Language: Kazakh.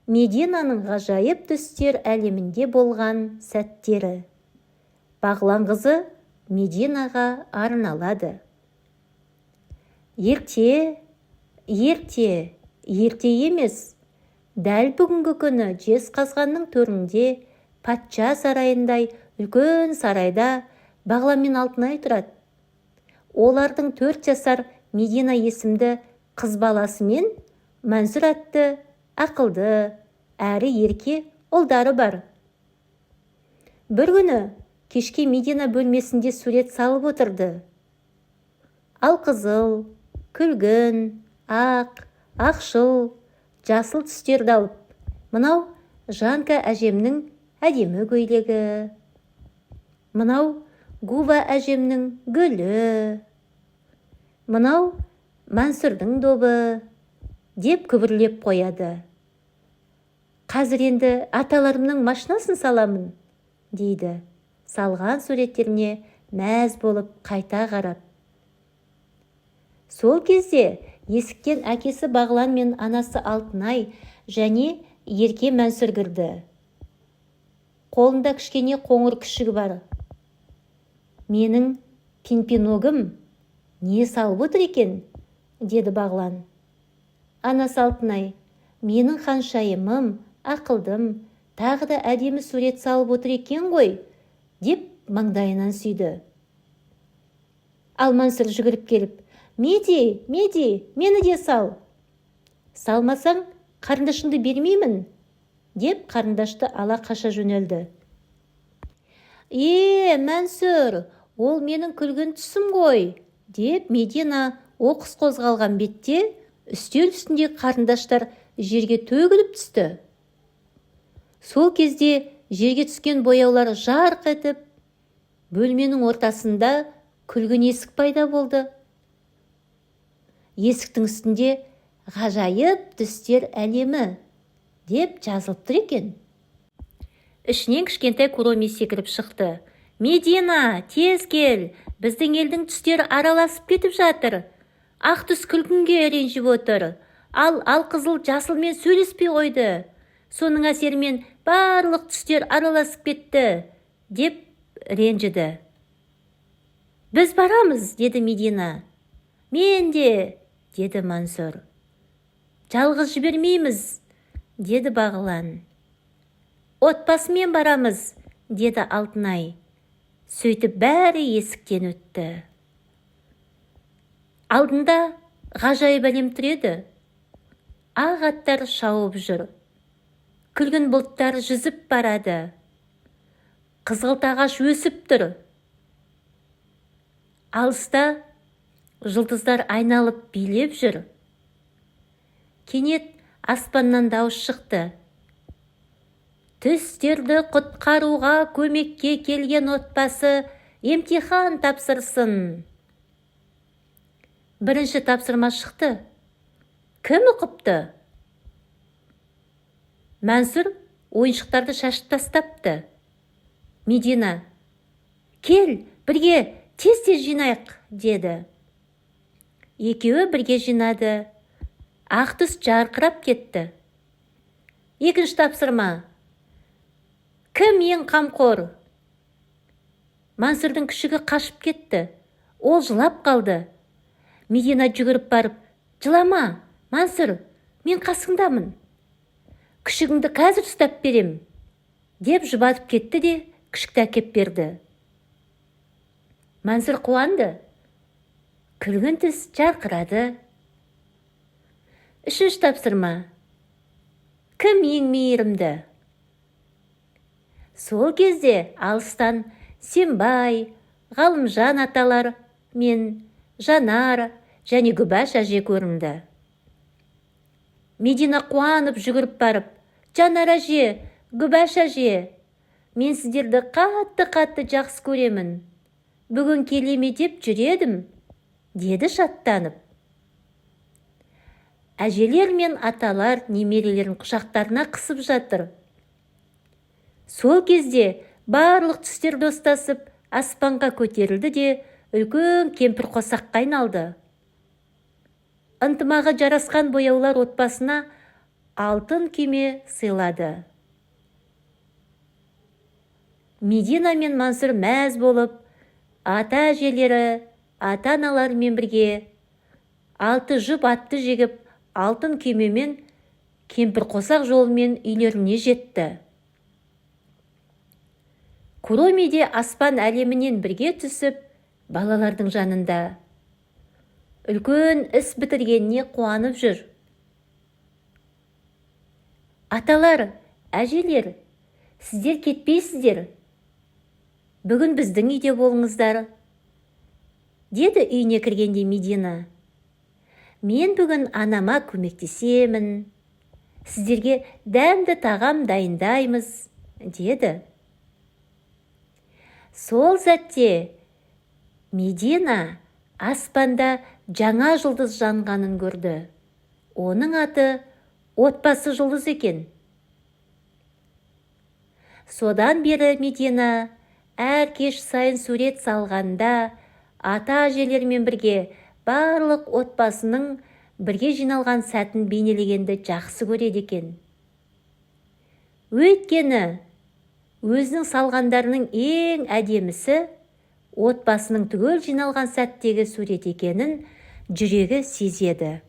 Мединаның ғажайып түстер әлемінде болған сәттері. Бағлан қызы Мединаға арналады. Ерте емес. Дәл бүгінгі күні Жезқазғанның төрінде патша сарайындай үлкен сарайда Бағлан мен Алтынай тұрады. Олардың 4 жасар Медина есімді қыз баласы мен Мәнсүр атты ақылды, әрі ерке ұлдары бар. Бір күні кешке Медина бөлмесінде сурет салып отырды. Ал қызыл, күлгін, ақшыл, жасыл түстерді алып, мынау Жанка әжемнің әдемі көйлегі, мынау Гува әжемнің гүлі, мынау Мәнсүрдің добы, деп күбірлеп қояды. Қазір енді аталарымның машинасын саламын, дейді, салған суреттеріне мәз болып қайта қарап. Сол кезде есіктен әкесі Бағлан мен анасы Алтынай және ерке Мәнсүр кірді. Қолында кішкене қоңыр күшігі бар. Менің пинпиногым не салып отыр екен, деді Бағлан. Анасы Алтынай, менің ханшайымым, ақылдым, тағы да әдемі сурет салып отыр екен ғой, деп маңдайынан сүйді. Ал Мәнсүр жүгіріп келіп, Меди, мені де сал. Салмасаң, қарындашыңды бермеймін, деп қарындашты ала қаша жөнелді. Мәнсүр, ол менің күлгін түсім ғой, деп Медина оқыс қозғалған бетте үстел үстінде қарындаштар жерге төгіліп түсті. Сол кезде жерге түскен бояулар жарқ етіп, бөлменің ортасында күлгін есік пайда болды. Есіктің үстінде ғажайып түстер әлемі деп жазылып тұр екен. Ішінен кішкентай Куроми секіріп шықты. Медина, тез кел, біздің елдің түстері араласып кетіп жатыр. Ақ түс күлгінге ренжіп отыр. Ал қызыл жасылмен сөйлеспей қойды. Соның әсерімен барлық түстер араласып кетті, деп ренжіді. Біз барамыз, деді Медина. Мен де, деді Мәнсүр. Жалғыз жібермейміз, деді Бағлан. Отбасымен барамыз, деді Алтынай. Сөйтіп бәрі есіктен өтті. Алдында ғажайып әлем тұр еді. Ақ аттар шауып жүр. Күлгін бұлттар жүзіп барады. Қызғылт ағаш өсіп тұр. Алыста жұлдыздар айналып билеп жүр. Кенет аспаннан дауыс шықты. Түстерді құтқаруға көмекке келген отбасы емтихан тапсырсын. Бірінші тапсырма шықты. Кім ұқыпты? Мәнсүр ойыншықтарды шашып тастапты. Медина, кел, бірге тез-тез жинайық, деді. Екеуі бірге жинады. Ақ түс жарқырап кетті. Екінші тапсырма. Кім ең қамқор? Мәнсүрдің күшігі қашып кетті. Ол жылап қалды. Медина жүгіріп барып, жылама, Мәнсүр, мен қасыңдамын. Күшігіңді қазір ұстап берем, деп жұбатып кетті де күшікті әкеп берді. Мәнсүр қуанды. Күлгін түс жарқырады. Үшінші тапсырма. Кім ең мейірімді? Сол кезде алыстан Сембай, Ғалымжан аталар мен Жанар және Гүбәш әже көрінді. Медина қуанып жүгіріп барып, Жанар әже, Гүбәш әже, мен сіздерді қатты жақсы көремін. Бүгін келеме деп жүредім, деді шаттанып. Әжелер мен аталар немерелерін құшақтарына қысып жатыр. Сол кезде барлық түстер достасып, аспанға көтерілді де үлкен кемпір қосаққа айналды. Ынтымағы жарасқан бояулар отбасына алтын күйме сыйлады. Медина мен Мансұр мәз болып, ата-әжелері, ата-аналарымен бірге 6 жұп атты жегіп, алтын күймемен кемпір-қосақ жолымен үйлеріне жетті. Куроми де аспан әлемінен бірге түсіп, балалардың жанында. Үлкен іс бітіргеніне қуанып жүр. Аталар, әжелер, сіздер кетпейсіздер. Бүгін біздің үйде болыңыздар, деді үйіне кіргенде Медина. Мен бүгін анама көмектесемін. Сіздерге дәмді тағам дайындаймыз, деді. Сол сәтте Медина аспанда жаңа жұлдыз жанғанын көрді. Оның аты отбасы жұлдыз екен. Содан бері Медина әр кеш сайын сурет салғанда, ата-әжелермен бірге барлық отбасының бірге жиналған сәтін бейнелегенді жақсы көреді екен. Өйткені өзінің салғандарының ең әдемісі отбасының түгел жиналған сәттегі сурет екенін жүрегі сезеді.